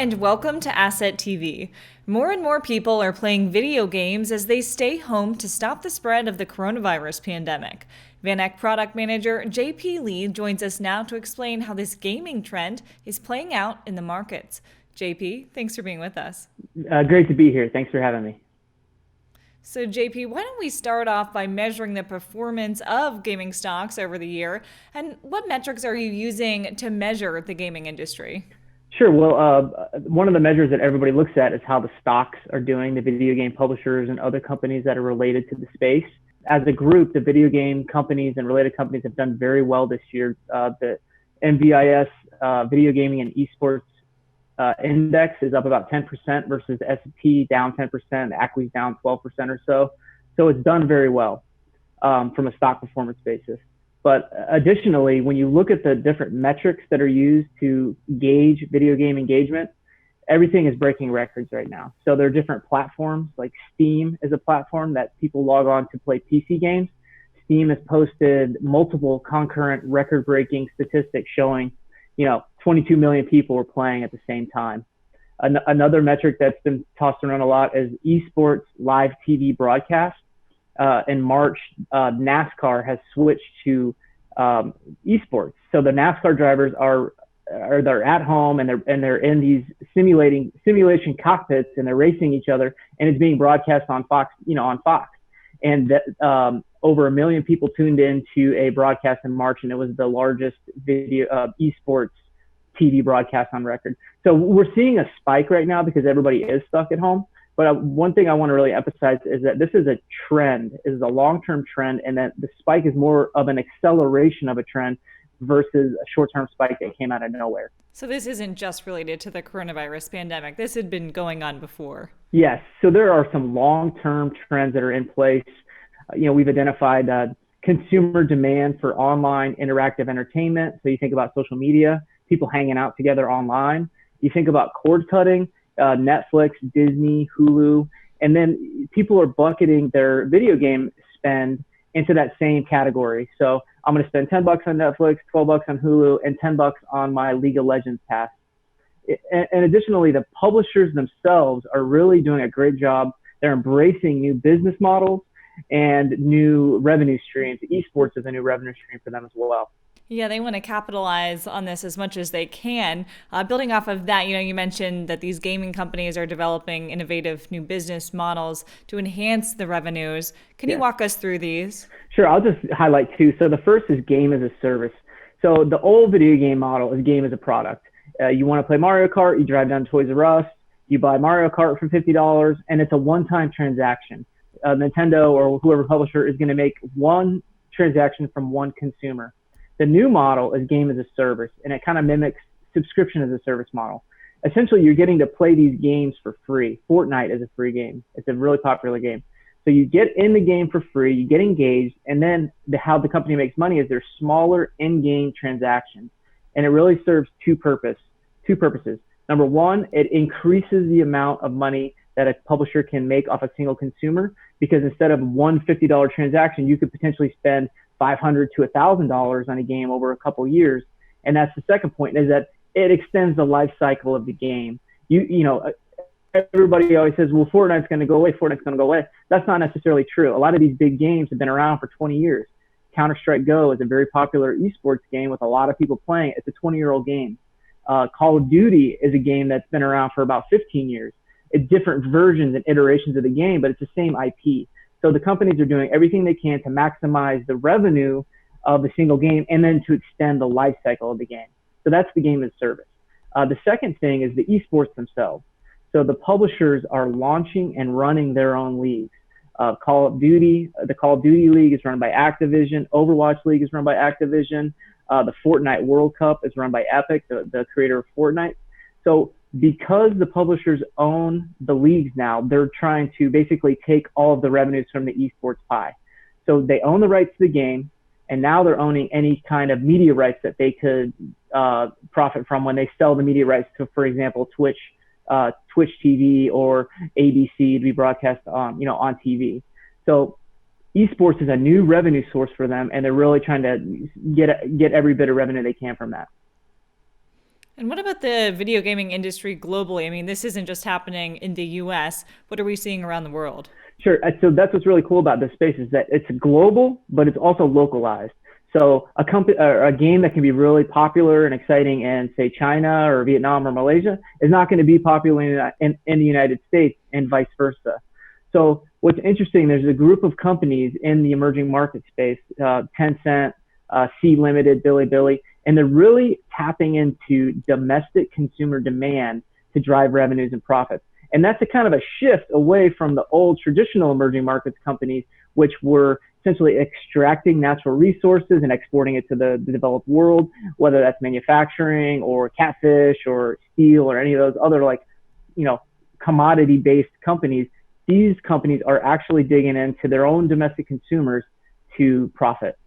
and welcome to Asset TV. More and more people are playing video games as they stay home to stop the spread of the coronavirus pandemic. VanEck product manager JP Lee joins us now to explain how this gaming trend is playing out in the markets. JP, thanks for being with us. Great to be here. Thanks for having me. So JP, why don't we start off by measuring the performance of gaming stocks over the year, and what metrics are you using to measure the gaming industry? Sure. Well, one of the measures that everybody looks at is how the stocks are doing, the video game publishers and other companies that are related to the space. As a group, the video game companies and related companies have done very well this year. The MVIS Video Gaming and Esports Index is up about 10% versus the S&P down 10%, the equity's down 12% or so. So it's done very well from a stock performance basis. But additionally, when you look at the different metrics that are used to gauge video game engagement, everything is breaking records right now. So there are different platforms, like Steam is a platform that people log on to play PC games. Steam has posted multiple concurrent record-breaking statistics showing, 22 million people were playing at the same time. Another metric that's been tossed around a lot is esports live TV broadcast. In March, NASCAR has switched to esports. So the NASCAR drivers they're at home and they're in these simulation cockpits and they're racing each other, and it's being broadcast on Fox, on Fox. And that, over 1 million people tuned into a broadcast in March, and it was the largest video esports TV broadcast on record. So we're seeing a spike right now because everybody is stuck at home. But one thing I want to really emphasize is that this is a trend, is a long-term trend, and that the spike is more of an acceleration of a trend versus a short-term spike that came out of nowhere. So this isn't just related to the coronavirus pandemic. This had been going on before. Yes. So there are some long-term trends that are in place. We've identified consumer demand for online interactive entertainment. So you think about social media, people hanging out together online. You think about cord cutting. Netflix, Disney, Hulu, and then people are bucketing their video game spend into that same category. So I'm going to spend $10 on Netflix, $12 on Hulu, and $10 on my League of Legends pass. And additionally, the publishers themselves are really doing a great job. They're embracing new business models and new revenue streams. Esports is a new revenue stream for them as well. Yeah, they want to capitalize on this as much as they can. Building off of that, you mentioned that these gaming companies are developing innovative new business models to enhance the revenues. Can you walk us through these? Sure, I'll just highlight two. So the first is game as a service. So the old video game model is game as a product. You want to play Mario Kart, you drive down to Toys R Us, you buy Mario Kart for $50, and it's a one-time transaction. Nintendo or whoever publisher is going to make one transaction from one consumer. The new model is game as a service, and it kind of mimics subscription as a service model. Essentially, you're getting to play these games for free. Fortnite is a free game. It's a really popular game. So you get in the game for free, you get engaged, and then how the company makes money is there's smaller in-game transactions. And it really serves two purposes. Number one, it increases the amount of money that a publisher can make off a single consumer, because instead of one $50 transaction, you could potentially spend $500 to $1,000 on a game over a couple of years. And that's the second point, is that it extends the life cycle of the game. Everybody always says, well, Fortnite's going to go away. That's not necessarily true. A lot of these big games have been around for 20 years. Counter-Strike Go is a very popular esports game with a lot of people playing. It's a 20-year-old game. Call of Duty is a game that's been around for about 15 years. It's different versions and iterations of the game, but it's the same IP. So the companies are doing everything they can to maximize the revenue of the single game and then to extend the life cycle of the game. So that's the game as service. The second thing is the esports themselves. So the publishers are launching and running their own leagues. The Call of Duty League is run by Activision. Overwatch League is run by Activision. The Fortnite World Cup is run by Epic, the creator of Fortnite. So because the publishers own the leagues now, they're trying to basically take all of the revenues from the esports pie. So they own the rights to the game, and now they're owning any kind of media rights that they could profit from when they sell the media rights to, for example, Twitch TV or ABC to be broadcast on TV. So esports is a new revenue source for them, and they're really trying to get every bit of revenue they can from that. And what about the video gaming industry globally? I mean, this isn't just happening in the US. What are we seeing around the world? Sure. So that's what's really cool about this space is that it's global, but it's also localized. So a company or a game that can be really popular and exciting in, say, China or Vietnam or Malaysia is not going to be popular in the United States, and vice versa. So what's interesting, there's a group of companies in the emerging market space, Tencent, C Limited, Bilibili, and they're really tapping into domestic consumer demand to drive revenues and profits. And that's a kind of a shift away from the old traditional emerging markets companies, which were essentially extracting natural resources and exporting it to the developed world, whether that's manufacturing or catfish or steel or any of those other you know, commodity based companies. These companies are actually digging into their own domestic consumers to profit.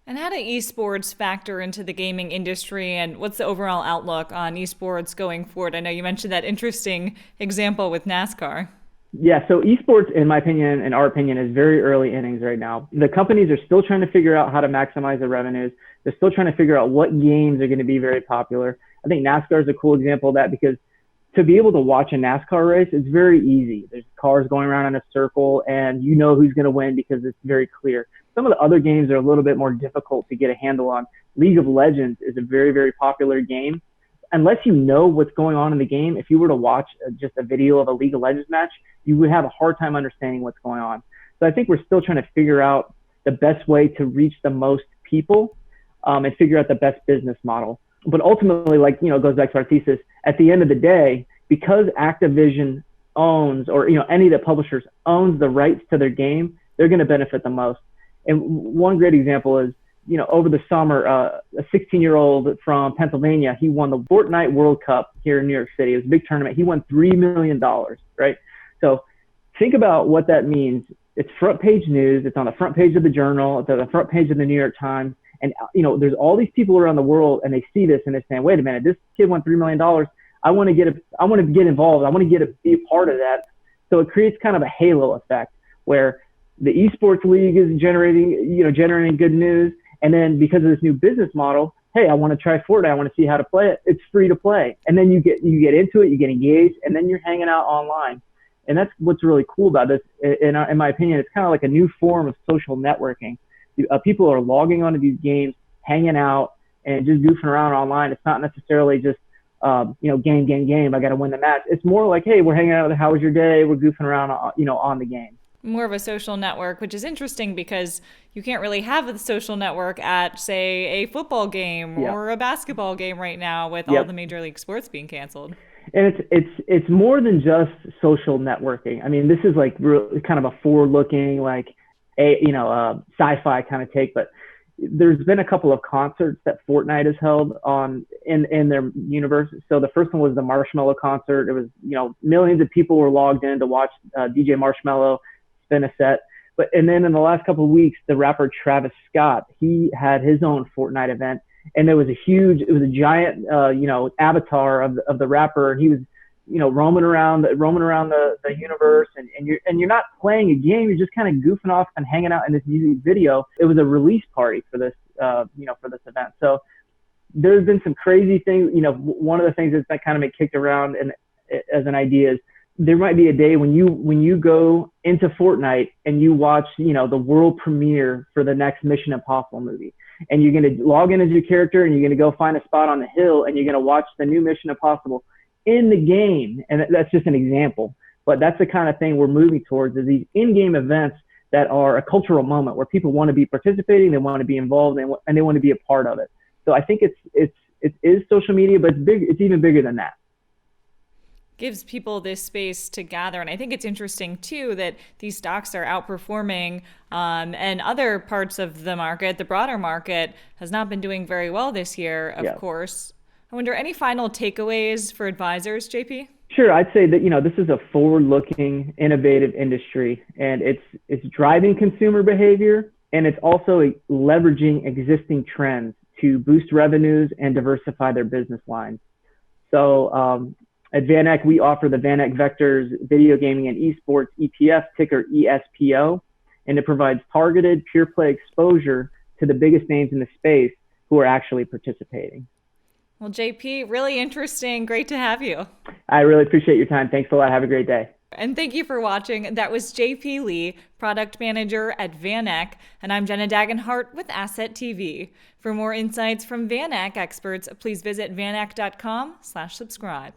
And how do esports factor into the gaming industry, and what's the overall outlook on esports going forward? I know you mentioned that interesting example with NASCAR. Yeah, so esports, in my opinion, in our opinion, is very early innings right now. The companies are still trying to figure out how to maximize their revenues. They're still trying to figure out what games are going to be very popular. I think NASCAR is a cool example of that because to be able to watch a NASCAR race, it's very easy. There's cars going around in a circle, and you know who's going to win because it's very clear. Some of the other games are a little bit more difficult to get a handle on. League of Legends is a very, very popular game. Unless you know what's going on in the game, if you were to watch just a video of a League of Legends match, you would have a hard time understanding what's going on. So I think we're still trying to figure out the best way to reach the most people and figure out the best business model. But ultimately, it goes back to our thesis. At the end of the day, because Activision owns, or any of the publishers owns the rights to their game, they're going to benefit the most. And one great example is, over the summer, a 16-year-old from Pennsylvania, he won the Fortnite World Cup here in New York City. It was a big tournament. He won $3 million, right? So think about what that means. It's front page news. It's on the front page of the Journal. It's on the front page of the New York Times. And, there's all these people around the world, and they see this, and they're saying, wait a minute, this kid won $3 million. I want to get involved. I want to be a part of that. So it creates kind of a halo effect where the esports league is generating good news. And then because of this new business model, hey, I want to try Fortnite. I want to see how to play it. It's free to play. And then you get into it, you get engaged, and then you're hanging out online. And that's what's really cool about this. In my opinion, it's kind of like a new form of social networking. People are logging onto these games, hanging out, and just goofing around online. It's not necessarily just, game. I got to win the match. It's more like, hey, we're hanging out. How was your day? We're goofing around, on the game. More of a social network, which is interesting because you can't really have a social network at, say, a football game or a basketball game right now with all the major league sports being canceled. And it's more than just social networking. I mean, this is like kind of a forward-looking, sci-fi kind of take. But there's been a couple of concerts that Fortnite has held in their universe. So the first one was the Marshmello concert. It was millions of people were logged in to watch DJ Marshmello spin a set. And then in the last couple of weeks, the rapper Travis Scott, he had his own Fortnite event, and it was a giant, avatar of the rapper, and he was, roaming around the universe, and you're not playing a game, you're just kind of goofing off and hanging out in this music video. It was a release party for this, for this event. So there's been some crazy things. One of the things that's kind of been kicked around and as an idea is, there might be a day when you go into Fortnite and you watch, the world premiere for the next Mission Impossible movie, and you're going to log in as your character, and you're going to go find a spot on the hill, and you're going to watch the new Mission Impossible in the game. And that's just an example, but that's the kind of thing we're moving towards, is these in-game events that are a cultural moment where people want to be participating, they want to be involved, and they want to be a part of it. So I think it is social media, but it's even bigger than that. Gives people this space to gather. And I think it's interesting too that these stocks are outperforming and other parts of the market. The broader market has not been doing very well this year, of course. I wonder, any final takeaways for advisors, JP? Sure. I'd say that, this is a forward-looking, innovative industry, and it's driving consumer behavior, and it's also leveraging existing trends to boost revenues and diversify their business lines. So, at VanEck, we offer the VanEck Vectors Video Gaming and Esports ETF, ticker ESPO, and it provides targeted pure play exposure to the biggest names in the space who are actually participating. Well, JP, really interesting. Great to have you. I really appreciate your time. Thanks a lot. Have a great day. And thank you for watching. That was JP Lee, product manager at VanEck, and I'm Jenna Dagenhart with Asset TV. For more insights from VanEck experts, please visit vaneck.com/subscribe.